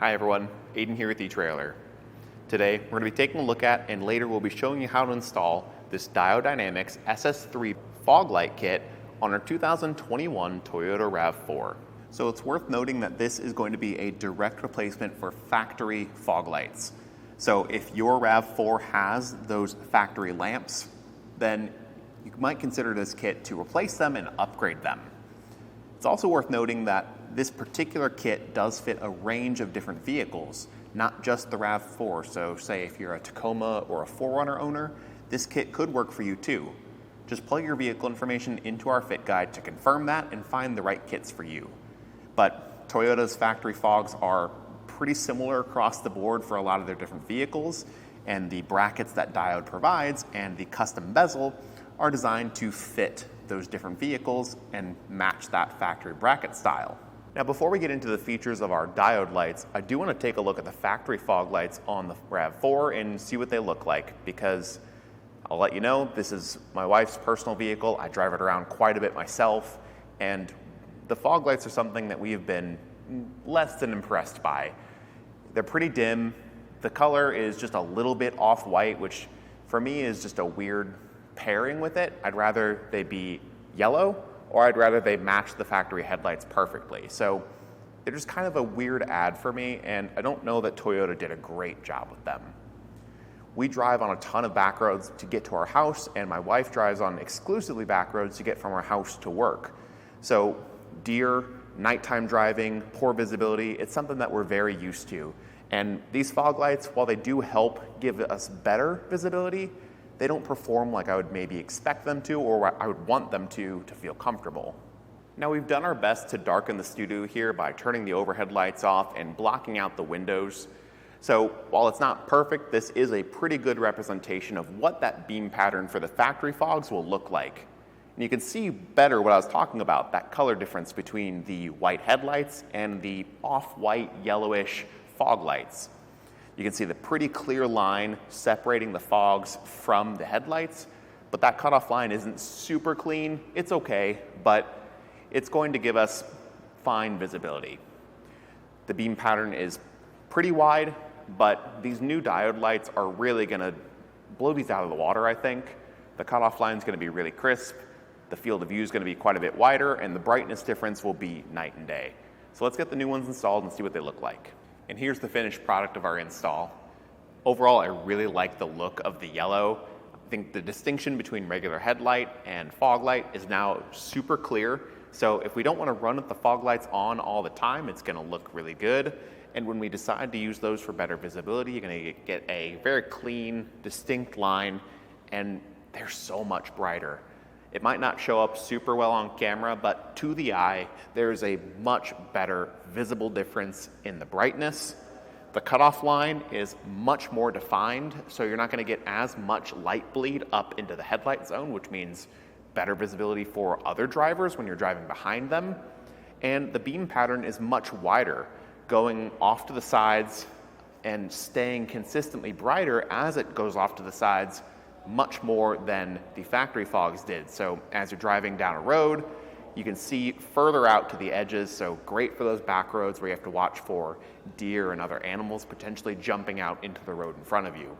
Hi everyone, Aiden here with etrailer. Today we're going to be taking a look at and later we'll be showing you how to install this Diode Dynamics SS3 fog light kit on our 2021 Toyota RAV4. So it's worth noting that this is going to be a direct replacement for factory fog lights. So if your RAV4 has those factory lamps, then you might consider this kit to replace them and upgrade them. It's also worth noting that this particular kit does fit a range of different vehicles, not just the RAV4. So say if you're a Tacoma or a 4Runner owner, this kit could work for you too. Just plug your vehicle information into our fit guide to confirm that and find the right kits for you. But Toyota's factory fogs are pretty similar across the board for a lot of their different vehicles, and the brackets that Diode provides and the custom bezel are designed to fit those different vehicles and match that factory bracket style. Now, before we get into the features of our diode lights, I do want to take a look at the factory fog lights on the RAV4 and see what they look like, because I'll let you know, this is my wife's personal vehicle. I drive it around quite a bit myself, and the fog lights are something that we have been less than impressed by. They're pretty dim. The color is just a little bit off-white, which for me is just a weird pairing with it. I'd rather they be yellow, or I'd rather they match the factory headlights perfectly. So they're just kind of a weird ad for me, and I don't know that Toyota did a great job with them. We drive on a ton of back roads to get to our house, and my wife drives on exclusively back roads to get from our house to work. So deer, nighttime driving, poor visibility, it's something that we're very used to. And these fog lights, while they do help give us better visibility, they don't perform like I would maybe expect them to, or I would want them to feel comfortable. Now, we've done our best to darken the studio here by turning the overhead lights off and blocking out the windows. So while it's not perfect, this is a pretty good representation of what that beam pattern for the factory fogs will look like. And you can see better what I was talking about, that color difference between the white headlights and the off-white yellowish fog lights. You can see the pretty clear line separating the fogs from the headlights, but that cutoff line isn't super clean. It's okay, but it's going to give us fine visibility. The beam pattern is pretty wide, but these new diode lights are really gonna blow these out of the water, I think. The cutoff line is gonna be really crisp, the field of view is gonna be quite a bit wider, and the brightness difference will be night and day. So let's get the new ones installed and see what they look like. And here's the finished product of our install. Overall, I really like the look of the yellow. I think the distinction between regular headlight and fog light is now super clear. So if we don't want to run with the fog lights on all the time, it's going to look really good. And when we decide to use those for better visibility, you're going to get a very clean, distinct line, and they're so much brighter. It might not show up super well on camera, but to the eye, there's a much better visible difference in the brightness. The cutoff line is much more defined, so you're not going to get as much light bleed up into the headlight zone, which means better visibility for other drivers when you're driving behind them. And the beam pattern is much wider, going off to the sides and staying consistently brighter as it goes off to the sides, much more than the factory fogs did. So as you're driving down a road, you can see further out to the edges, so great for those back roads where you have to watch for deer and other animals potentially jumping out into the road in front of you.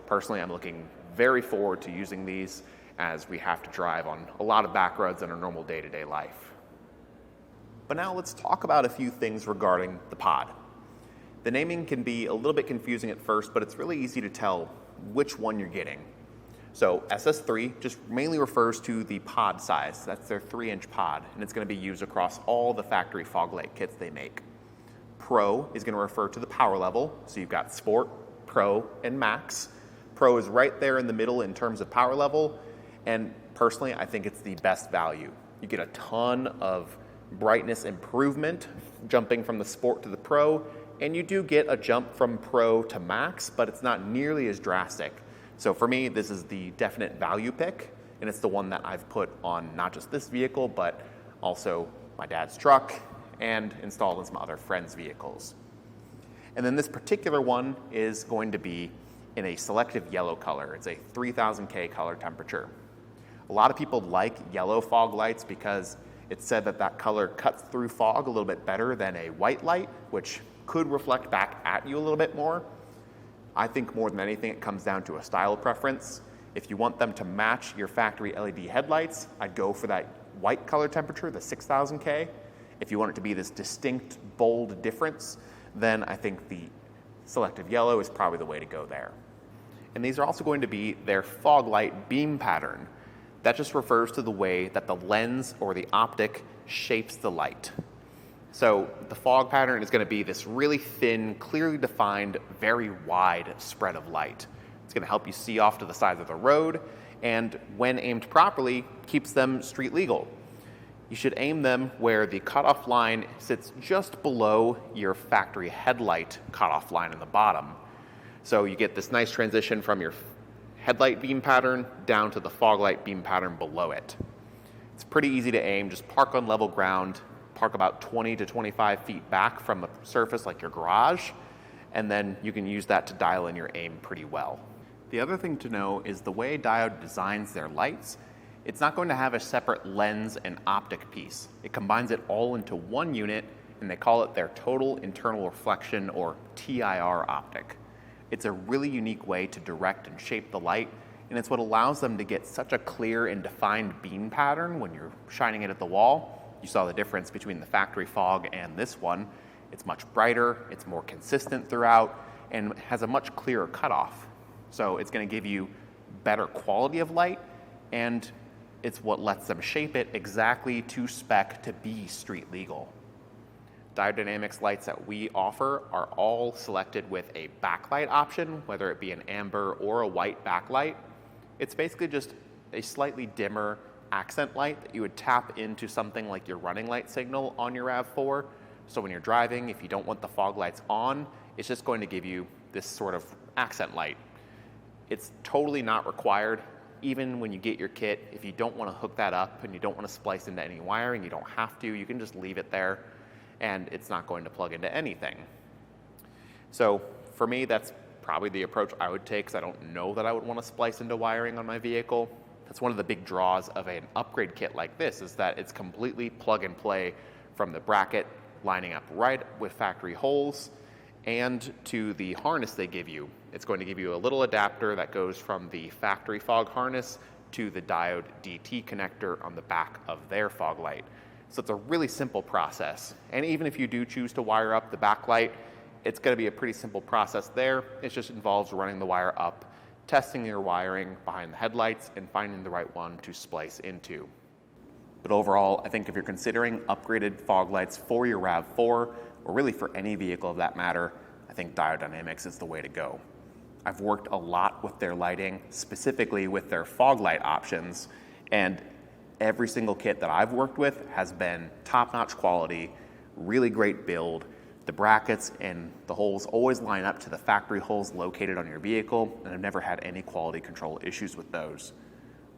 Personally, I'm looking very forward to using these as we have to drive on a lot of back roads in our normal day-to-day life. But now let's talk about a few things regarding the pod. The naming can be a little bit confusing at first, but it's really easy to tell which one you're getting. So SS3 just mainly refers to the pod size. That's their 3-inch pod, and it's going to be used across all the factory fog light kits they make. Pro is going to refer to the power level. So you've got Sport, Pro, and Max. Pro is right there in the middle in terms of power level, and personally, I think it's the best value. You get a ton of brightness improvement jumping from the Sport to the Pro, and you do get a jump from Pro to Max, but it's not nearly as drastic. So for me, this is the definite value pick, and it's the one that I've put on not just this vehicle, but also my dad's truck and installed in some other friends' vehicles. And then this particular one is going to be in a selective yellow color. It's a 3000K color temperature. A lot of people like yellow fog lights because it's said that that color cuts through fog a little bit better than a white light, which could reflect back at you a little bit more. I think more than anything, it comes down to a style preference. If you want them to match your factory LED headlights, I'd go for that white color temperature, the 6000K. If you want it to be this distinct, bold difference, then I think the selective yellow is probably the way to go there. And these are also going to be their fog light beam pattern. That just refers to the way that the lens or the optic shapes the light. So the fog pattern is going to be this really thin, clearly defined, very wide spread of light. It's going to help you see off to the side of the road, and when aimed properly, keeps them street legal. You should aim them where the cutoff line sits just below your factory headlight cutoff line in the bottom. So you get this nice transition from your headlight beam pattern down to the fog light beam pattern below it. It's pretty easy to aim. Just park on level ground, park about 20 to 25 feet back from the surface like your garage, and then you can use that to dial in your aim pretty well. The other thing to know is the way Diode designs their lights, it's not going to have a separate lens and optic piece. It combines it all into one unit, and they call it their total internal reflection, or TIR optic. It's a really unique way to direct and shape the light, and it's what allows them to get such a clear and defined beam pattern when you're shining it at the wall. You saw the difference between the factory fog and this one. It's much brighter, it's more consistent throughout, and has a much clearer cutoff. So it's going to give you better quality of light, and it's what lets them shape it exactly to spec to be street legal. Diode Dynamics lights that we offer are all selected with a backlight option, whether it be an amber or a white backlight. It's basically just a slightly dimmer accent light that you would tap into something like your running light signal on your RAV4. So when you're driving, if you don't want the fog lights on, it's just going to give you this sort of accent light. It's totally not required. Even when you get your kit, if you don't want to hook that up and you don't want to splice into any wiring, you don't have to. You can just leave it there, and it's not going to plug into anything. So for me, that's probably the approach I would take, because I don't know that I would want to splice into wiring on my vehicle. That's one of the big draws of an upgrade kit like this, is that it's completely plug and play from the bracket lining up right with factory holes and to the harness they give you. It's going to give you a little adapter that goes from the factory fog harness to the diode DT connector on the back of their fog light. So it's a really simple process. And even if you do choose to wire up the backlight, it's going to be a pretty simple process there. It just involves running the wire up, testing your wiring behind the headlights, and finding the right one to splice into. But overall, I think if you're considering upgraded fog lights for your RAV4, or really for any vehicle of that matter, I think Diode Dynamics is the way to go. I've worked a lot with their lighting, specifically with their fog light options, and every single kit that I've worked with has been top-notch quality, really great build. The brackets and the holes always line up to the factory holes located on your vehicle, and I've never had any quality control issues with those.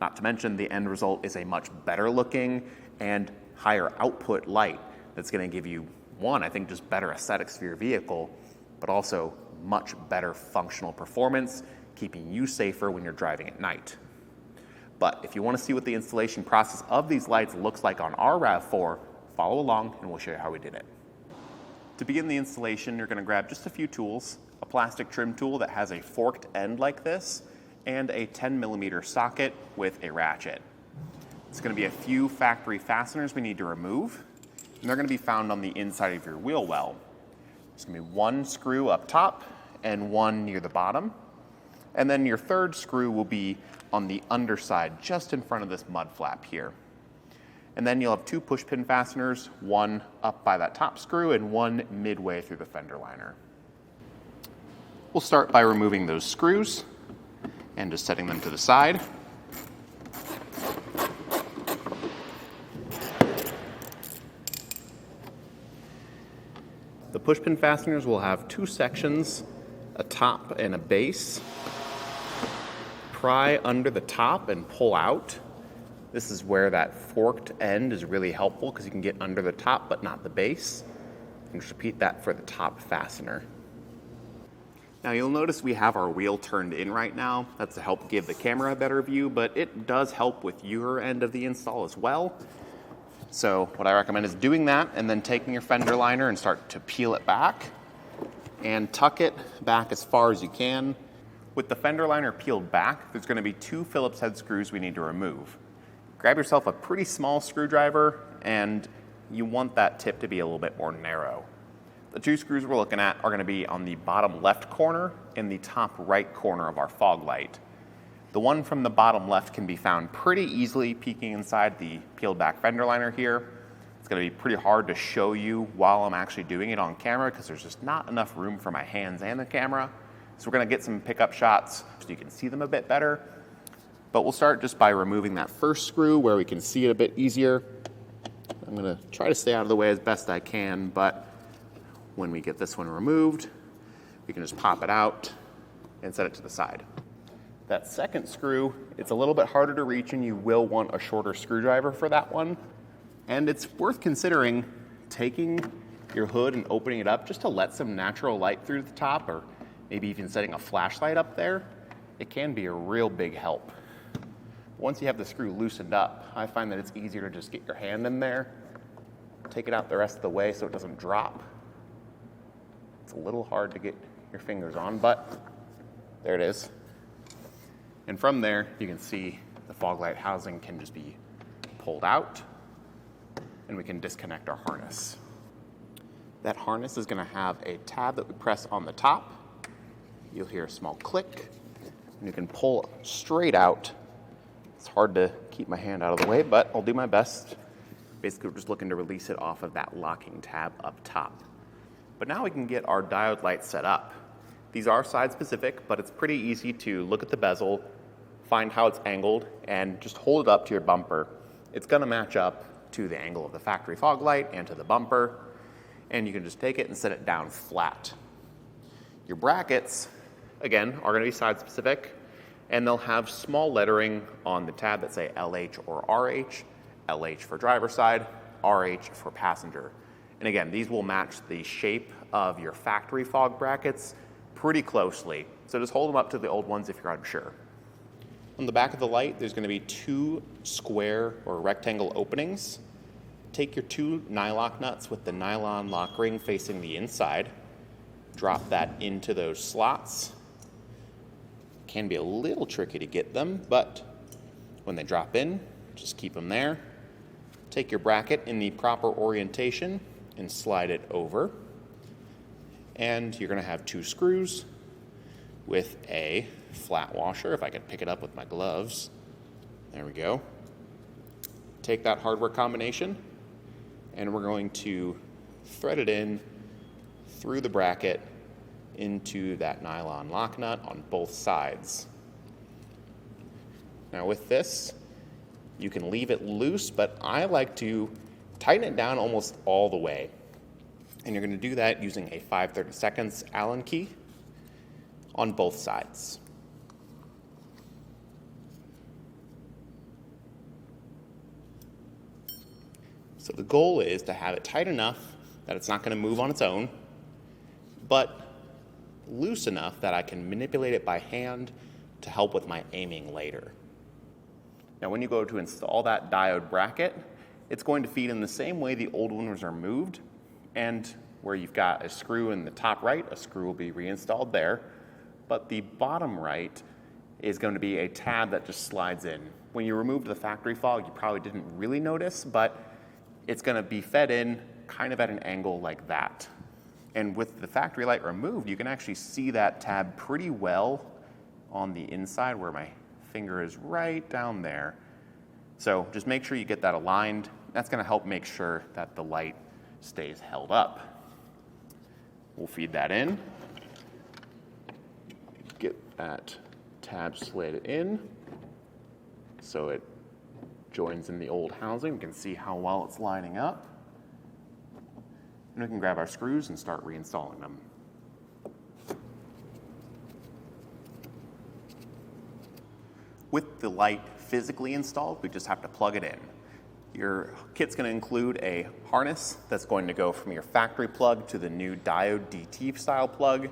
Not to mention, the end result is a much better looking and higher output light that's going to give you, one, I think just better aesthetics for your vehicle, but also much better functional performance, keeping you safer when you're driving at night. But if you want to see what the installation process of these lights looks like on our RAV4, follow along and we'll show you how we did it. To begin the installation, you're going to grab just a few tools, a plastic trim tool that has a forked end like this, and a 10mm socket with a ratchet. It's going to be a few factory fasteners we need to remove, and they're going to be found on the inside of your wheel well. There's going to be one screw up top and one near the bottom, and then your third screw will be on the underside just in front of this mud flap here. And then you'll have two push pin fasteners, one up by that top screw and one midway through the fender liner. We'll start by removing those screws and just setting them to the side. The push pin fasteners will have two sections, a top and a base. Pry under the top and pull out. This is where that forked end is really helpful, because you can get under the top but not the base. And just repeat that for the top fastener. Now you'll notice we have our wheel turned in right now. That's to help give the camera a better view, but it does help with your end of the install as well. So what I recommend is doing that and then taking your fender liner and start to peel it back. and tuck it back as far as you can. With the fender liner peeled back, there's going to be 2 Phillips head screws we need to remove. Grab yourself a pretty small screwdriver, and you want that tip to be a little bit more narrow. The 2 screws we're looking at are going to be on the bottom left corner and the top right corner of our fog light. The one from the bottom left can be found pretty easily peeking inside the peeled back fender liner here. It's going to be pretty hard to show you while I'm actually doing it on camera because there's just not enough room for my hands and the camera. So we're going to get some pickup shots so you can see them a bit better. But we'll start just by removing that first screw where we can see it a bit easier. I'm going to try to stay out of the way as best I can, but when we get this one removed, we can just pop it out and set it to the side. That second screw, it's a little bit harder to reach and you will want a shorter screwdriver for that one. And it's worth considering taking your hood and opening it up just to let some natural light through the top, or maybe even setting a flashlight up there. It can be a real big help. Once you have the screw loosened up, I find that it's easier to just get your hand in there, take it out the rest of the way so it doesn't drop. It's a little hard to get your fingers on, but there it is. And from there, you can see the fog light housing can just be pulled out, and we can disconnect our harness. That harness is going to have a tab that we press on the top. You'll hear a small click, and you can pull straight out. It's hard to keep my hand out of the way, but I'll do my best. Basically, we're just looking to release it off of that locking tab up top. But now we can get our diode lights set up. These are side specific, but it's pretty easy to look at the bezel, find how it's angled, and just hold it up to your bumper. It's going to match up to the angle of the factory fog light and to the bumper, and you can just take it and set it down flat. Your brackets, again, are going to be side specific, and they'll have small lettering on the tab that say LH or RH, LH for driver side, RH for passenger. And again, these will match the shape of your factory fog brackets pretty closely. So just hold them up to the old ones if you're unsure. On the back of the light, there's going to be 2 square or rectangle openings. Take your 2 nylock nuts with the nylon lock ring facing the inside. Drop that into those slots. Can be a little tricky to get them, but when they drop in, just keep them there. Take your bracket in the proper orientation and slide it over. And you're going to have 2 screws with a flat washer, if I could pick it up with my gloves. There we go. Take that hardware combination, and we're going to thread it in through the bracket into that nylon lock nut on both sides. Now with this, you can leave it loose, but I like to tighten it down almost all the way. And you're going to do that using a 5/32 Allen key on both sides. So the goal is to have it tight enough that it's not going to move on its own, but loose enough that I can manipulate it by hand to help with my aiming later. Now when you go to install that diode bracket, it's going to feed in the same way the old one was removed, and where you've got a screw in the top right, a screw will be reinstalled there, but the bottom right is going to be a tab that just slides in. When you removed the factory fog, you probably didn't really notice, but it's going to be fed in kind of at an angle like that. And with the factory light removed, you can actually see that tab pretty well on the inside where my finger is right down there. So just make sure you get that aligned. That's going to help make sure that the light stays held up. We'll feed that in. Get that tab slid in so it joins in the old housing. We can see how well it's lining up. And we can grab our screws and start reinstalling them. With the light physically installed, we just have to plug it in. Your kit's going to include a harness that's going to go from your factory plug to the new Diode DT style plug,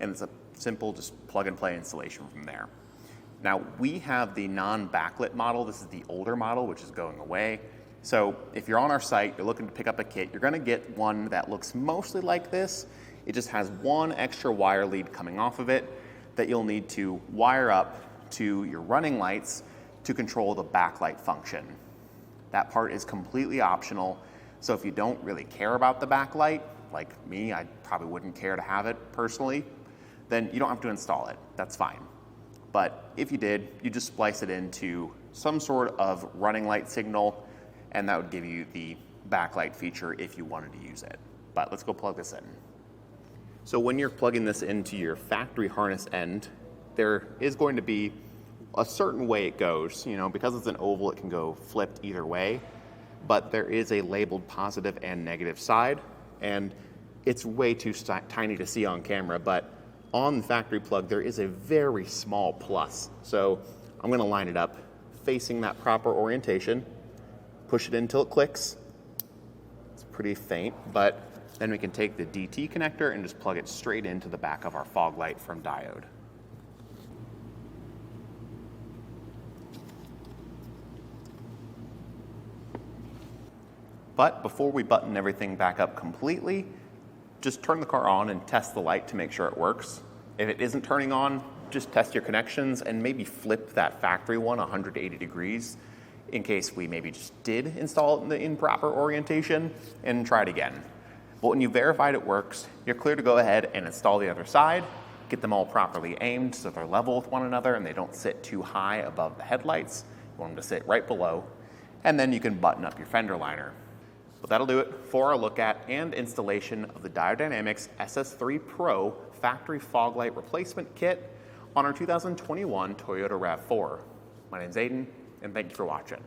and it's a simple just plug and play installation from there. Now we have the non-backlit model. This is the older model, which is going away. So if you're on our site, you're looking to pick up a kit, you're going to get one that looks mostly like this, It just has one extra wire lead coming off of it that you'll need to wire up to your running lights to control the backlight function. That part is completely optional, so if you don't really care about the backlight, like me, I probably wouldn't care to have it personally, then you don't have to install it. That's fine. But if you did, you just splice it into some sort of running light signal, and that would give you the backlight feature if you wanted to use it. But let's go plug this in. So when you're plugging this into your factory harness end, there is going to be a certain way it goes. You know, because it's an oval, it can go flipped either way, but there is a labeled positive and negative side, and it's way too tiny to see on camera, but on the factory plug, there is a very small plus. So I'm gonna line it up facing that proper orientation, push it in until it clicks. It's pretty faint, but then we can take the DT connector and just plug it straight into the back of our fog light from Diode. But before we button everything back up completely, just turn the car on and test the light to make sure it works. If it isn't turning on, just test your connections and maybe flip that factory one 180 degrees in case we maybe just did install it in the improper orientation, and try it again. But when you verified it works, you're clear to go ahead and install the other side, get them all properly aimed so they're level with one another and they don't sit too high above the headlights. You want them to sit right below, and then you can button up your fender liner. But that'll do it for our look at and installation of the Diode Dynamics SS3 Pro factory fog light replacement kit on our 2021 Toyota RAV4. My name's Aiden, and thank you for watching.